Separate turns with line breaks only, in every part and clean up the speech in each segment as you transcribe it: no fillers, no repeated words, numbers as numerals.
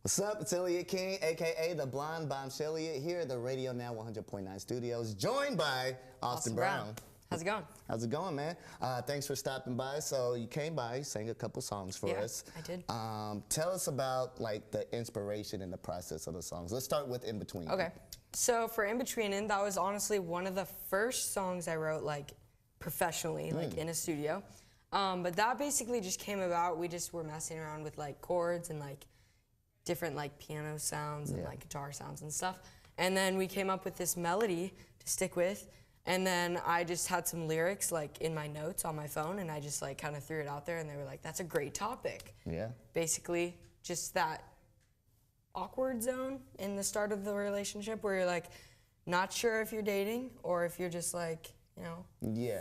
What's up? It's Elliot King, aka the Blonde Bombshell Elliot, here at the Radio Now 100.9 studios, joined by Austin Brown.
How's it going?
How's it going, man? Thanks for stopping by. So you came by, sang a couple songs for us.
I did.
Tell us about like the inspiration and the process of the songs. Let's start with In Between.
Okay. So for In Between, that was honestly one of the first songs I wrote like professionally, like in a studio. But that basically just came about. We just were messing around with like chords and like different like piano sounds and like guitar sounds and stuff. And then we came up with this melody to stick with. And then I just had some lyrics like in my notes on my phone, and I just like kind of threw it out there, and they were like, that's a great topic. Yeah. Basically, just that awkward zone in the start of the relationship where you're like not sure if you're dating or if you're just like, you know,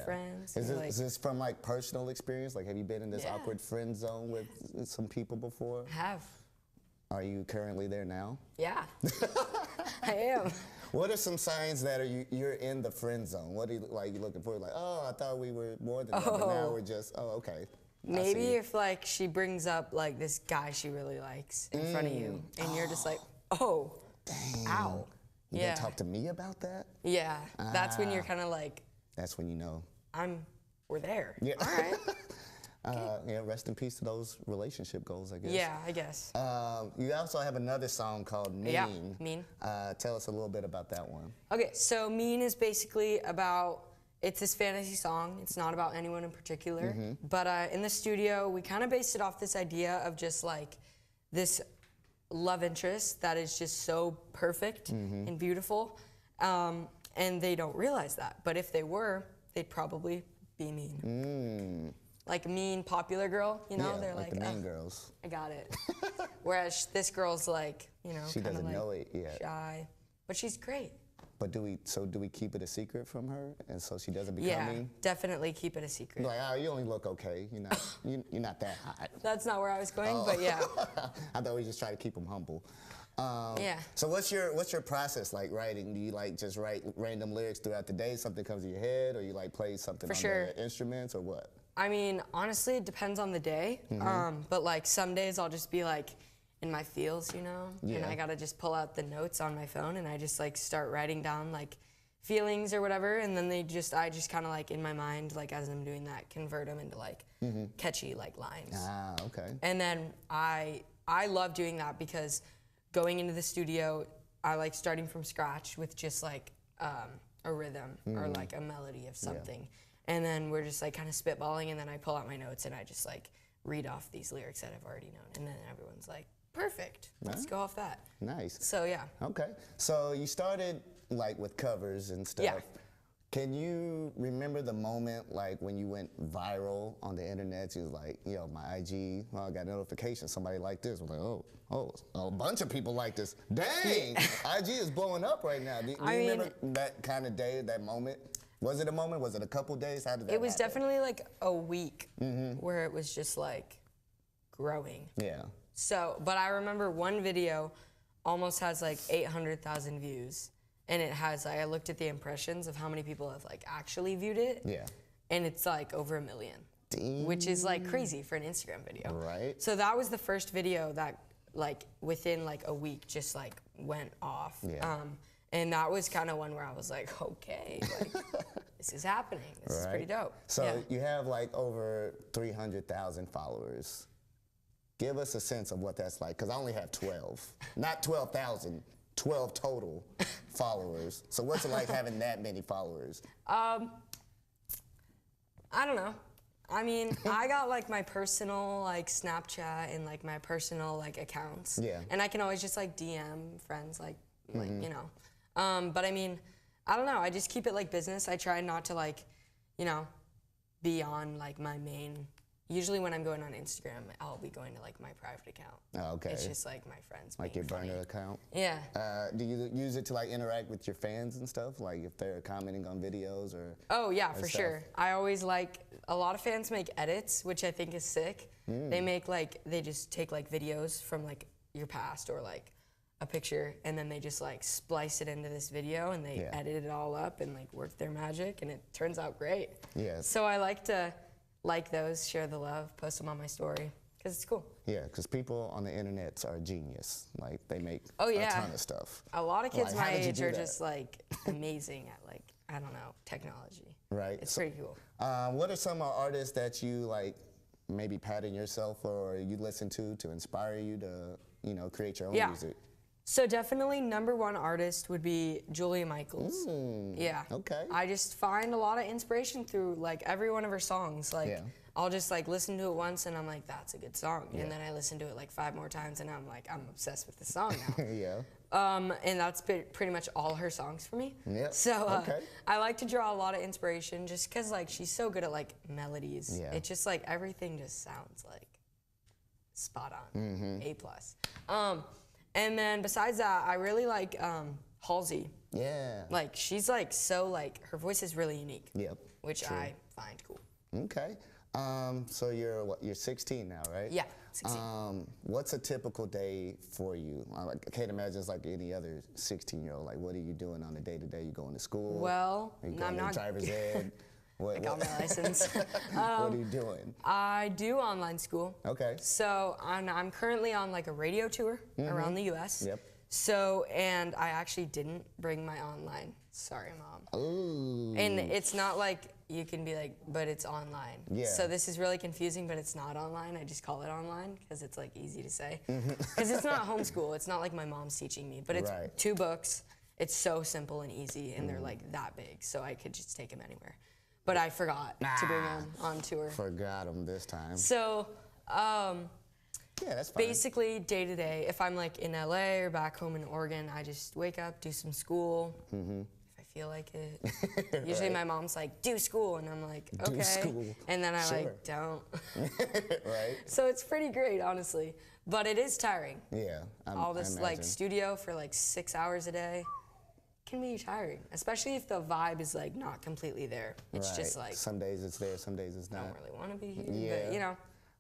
friends.
Is this from like personal experience? Like, have you been in this awkward friend zone with some people before?
I have.
Are you currently there now?
Yeah, I am.
What are some signs that you're in the friend zone? What are you looking for? Like, oh, I thought we were more than that, but now we're just, okay.
Maybe if like she brings up like this guy she really likes in front of you, and you're just like, oh,
dang.
Ow.
You gonna talk to me about that?
Yeah, that's when you're kind of like.
That's when you know.
We're there.
Yeah.
All right.
Yeah, rest in peace to those relationship goals, I guess.
Yeah, I guess.
You also have another song called Mean.
Yeah, Mean.
Tell us a little bit about that one.
Okay, so Mean is basically about, it's this fantasy song. It's not about anyone in particular. But in the studio, we kind of based it off this idea of just like this love interest that is just so perfect and beautiful. And they don't realize that. But if they were, they'd probably be mean. Like mean popular girl, you know? They're like
the mean girls.
I got it. Whereas this girl's like, you know,
she doesn't
like
know it yet.
Shy, but she's great.
But do we keep it a secret from her, and so she doesn't become mean?
Definitely keep it a secret.
Like, oh, you only look okay. You're not that hot.
That's not where I was going, but yeah.
I thought we just try to keep them humble.
Yeah.
So what's your process like writing? Do you like just write random lyrics throughout the day? Something comes to your head, or you like play something on the instruments, or what?
I mean, honestly, it depends on the day. But like some days I'll just be like in my feels, you know? And I gotta just pull out the notes on my phone and I just like start writing down like feelings or whatever. And then I just kind of like in my mind, like as I'm doing that, convert them into like catchy like lines.
Ah, okay.
And then I love doing that because going into the studio, I like starting from scratch with just like a rhythm or like a melody of something. And then we're just like kind of spitballing, and then I pull out my notes and I just like read off these lyrics that I've already known. And then everyone's like, perfect, let's go off that.
Nice.
So yeah.
Okay, so you started like with covers and stuff.
Yeah.
Can you remember the moment like when you went viral on the internet? You was like, yo, my IG, well, I got a notification, somebody liked this. I'm like, oh, a bunch of people like this. Dang, IG is blowing up right now. Do you remember that kind of day, that moment? Was it a moment? Was it a couple days? How did that
It was
happen?
definitely like a week where it was just like growing.
Yeah.
So, but I remember one video almost has like 800,000 views. And it has, I looked at the impressions of how many people have like actually viewed it. Yeah. And it's like over 1 million. Dang. Which is like crazy for an Instagram video. Right. So that was the first video that like within like a week just like went off. Yeah. And that was kind of one where I was like, okay, like this is happening. This is pretty dope.
So you have like over 300,000 followers. Give us a sense of what that's like, because I only have 12. Not 12,000, 12 total followers. So what's it like having that many followers?
I don't know. I mean, I got like my personal like Snapchat and like my personal like accounts. Yeah. And I can always just like DM friends like you know. But I mean, I don't know. I just keep it like business. I try not to like, you know, be on like my main. Usually when I'm going on Instagram, I'll be going to like my private account. Oh, okay. It's just like my friends.
Like your burner account?
Yeah.
Do you use it to like interact with your fans and stuff? Like if they're commenting on videos or?
Oh yeah, for sure. I always like, a lot of fans make edits, which I think is sick. They make like, they just take like videos from like your past or like a picture, and then they just like splice it into this video and they edit it all up and like work their magic, and it turns out great. Yeah. So I like to like those, share the love, post them on my story. because it's cool.
Yeah, because people on the internet are genius. Like, they make
Oh,
a
yeah.
ton of stuff.
A lot of kids
Like, how
my
did you
age
do
are
that?
just like amazing at like, I don't know, technology.
Right.
It's pretty cool.
What are some artists that you like maybe pattern yourself or you listen to inspire you to, you know, create your own music?
So definitely #1 artist would be Julia Michaels. Yeah.
Okay.
I just find a lot of inspiration through like every one of her songs. Like I'll just like listen to it once and I'm like, that's a good song. And then I listen to it like 5 more times and I'm like, I'm obsessed with the song now. And that's pretty much all her songs for me. So I like to draw a lot of inspiration just because like she's so good at like melodies. It's just like everything just sounds like spot on. A+. And then besides that, I really like Halsey. Like she's like so like her voice is really unique. Which I find cool.
Okay. So you're 16 now, right?
Yeah, 16.
What's a typical day for you? I can't imagine it's like any other 16-year-old. Like, what are you doing on a day-to-day? You going to school?
Well,
are you going
I'm
to
not
driver's ed?
I got my license.
What are you doing?
I do online school.
Okay.
So I'm currently on like a radio tour around the U.S. So, and I actually didn't bring my online. Sorry, Mom.
Ooh.
And it's not like you can be like, but it's online. So this is really confusing, but it's not online. I just call it online because it's like easy to say. Because it's not homeschool. It's not like my mom's teaching me, but it's 2 books. It's so simple and easy, and they're like that big, so I could just take them anywhere. But I forgot to bring them on tour.
Forgot them this time.
So,
yeah, that's fine.
basically day to day, if I'm like in LA or back home in Oregon, I just wake up, do some school. If I feel like it. Usually my mom's like, do school, and I'm like, okay.
Do school.
And then I like don't.
Right.
So it's pretty great, honestly. But it is tiring.
Yeah.
All this like studio for like 6 hours a day can be tiring, especially if the vibe is like not completely there. It's just like
some days it's there, some days it's not.
I don't really want to be here, but you know,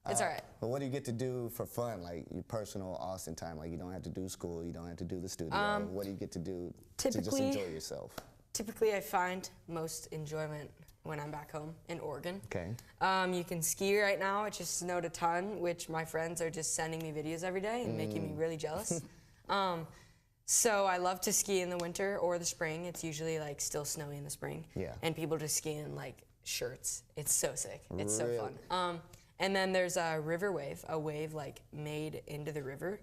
it's all right.
But what do you get to do for fun, like your personal Austin time? Like you don't have to do school, you don't have to do the studio. What do you get to do to just enjoy yourself?
Typically, I find most enjoyment when I'm back home in Oregon.
Okay.
You can ski right now. It just snowed a ton, which my friends are just sending me videos every day and making me really jealous. So I love to ski in the winter or the spring. It's usually like still snowy in the spring. And people just ski in like shirts. It's so sick. It's so fun. And then there's a river wave, a wave like made into the river.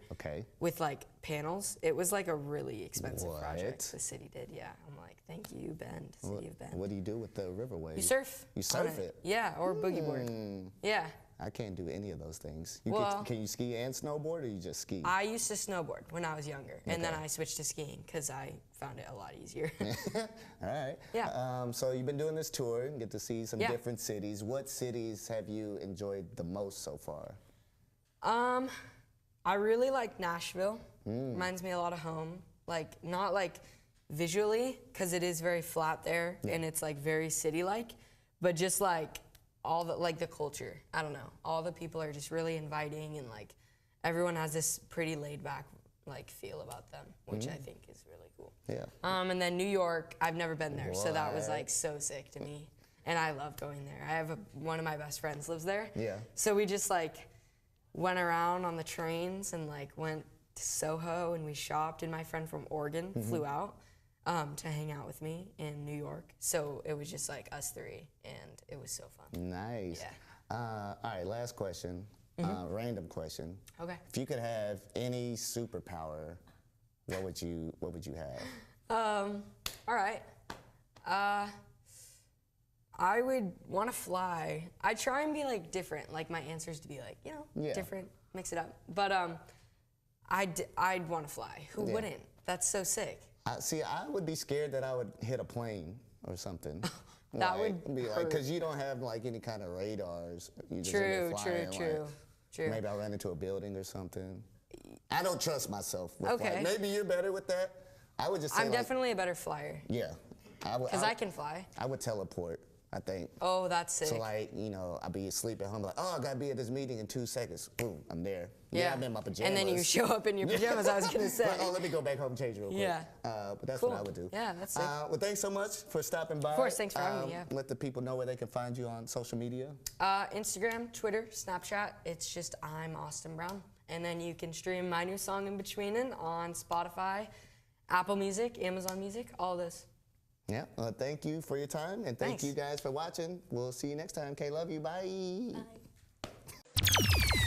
With like panels. It was like a really expensive project the city did. Yeah. I'm like, thank you, Bend, City of Bend.
What do you do with the river wave?
You surf.
You surf it?
Yeah, or boogie board. Yeah.
I can't do any of those things. Can you ski and snowboard, or you just ski?
I used to snowboard when I was younger, and then I switched to skiing because I found it a lot easier.
All right.
Yeah.
So you've been doing this tour and get to see some different cities. What cities have you enjoyed the most so far?
I really like Nashville. Reminds me a lot of home. Like, not like visually, because it is very flat there, and it's like very city-like, but just like all the like the culture. I don't know. All the people are just really inviting, and like everyone has this pretty laid back like feel about them, which I think is really cool. And then New York, I've never been there, so that was like so sick to me, and I love going there. I have one of my best friends lives there. So we just like went around on the trains and like went to Soho and we shopped, and my friend from Oregon flew out to hang out with me in New York. So it was just like us 3, and it was so fun.
Nice. All right, last question. Random question.
Okay.
If you could have any superpower, what would you have?
All right. I would want to fly. I try and be like different, like my answers to be like, you know, different, mix it up. But I'd want to fly. Who wouldn't? That's so sick.
See, I would be scared that I would hit a plane or something.
That would
be like, because you don't have like any kind of radars. You just end up flying,
True.
Maybe I'll run into a building or something. I don't trust myself with flight. Maybe you're better with that. I would just say
I'm definitely a better flyer.
Yeah.
Because I can fly.
I would teleport. I think.
Oh, that's sick.
So like, you know, I'll be asleep at home, like, oh, I gotta be at this meeting in 2 seconds. Boom, I'm there. Yeah, I'm in my pajamas.
And then you show up in your pajamas, I was gonna say.
Like, oh, let me go back home and change real quick.
Yeah.
But that's
Cool.
what I would do.
Yeah, that's sick.
Well, thanks so much for stopping by.
Of course, thanks for having me, yeah.
Let the people know where they can find you on social media.
Instagram, Twitter, Snapchat, it's just I'm Austin Brown. And then you can stream my new song In Betweenin' on Spotify, Apple Music, Amazon Music, all this.
Yeah, thank you for your time, and thank you guys for watching. We'll see you next time. K, love you. Bye.
Bye.